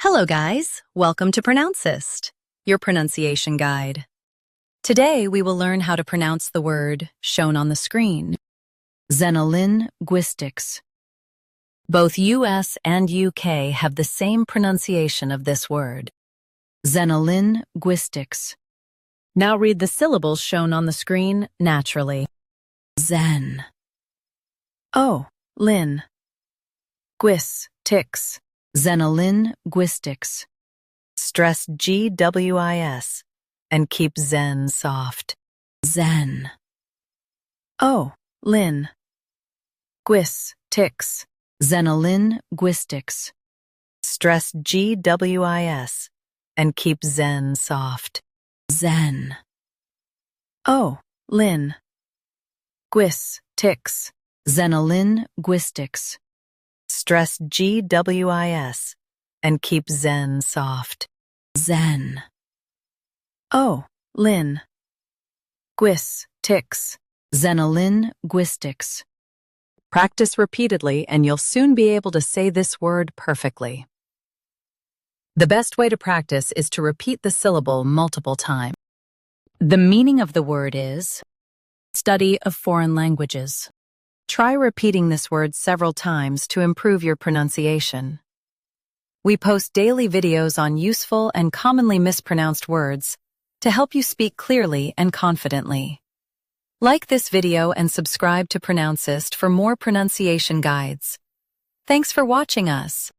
Hello guys, welcome to Pronouncist, your pronunciation guide. Today we will learn how to pronounce the word shown on the screen, XENOLINGUISTICS. Both US and UK have the same pronunciation of this word, XENOLINGUISTICS. Now read the syllables shown on the screen naturally. Zen. Oh, Lin. Gwis, ticks. XENOLINGUISTICS. Stress GWIS and keep Zen soft. Zen. Oh, Lin. Gwis, ticks. XENOLINGUISTICS. Stress GWIS and keep Zen soft. Zen. Oh, Lin. Gwis, ticks. XENOLINGUISTICS. Stress GWIS and keep Zen soft. Zen. Oh, Lin. Gwis, ticks. XENOLINGUISTICS. Practice repeatedly and you'll soon be able to say this word perfectly. The best way to practice is to repeat the syllable multiple times. The meaning of the word is study of foreign languages. Try repeating this word several times to improve your pronunciation. We post daily videos on useful and commonly mispronounced words to help you speak clearly and confidently. Like this video and subscribe to Pronouncist for more pronunciation guides. Thanks for watching us.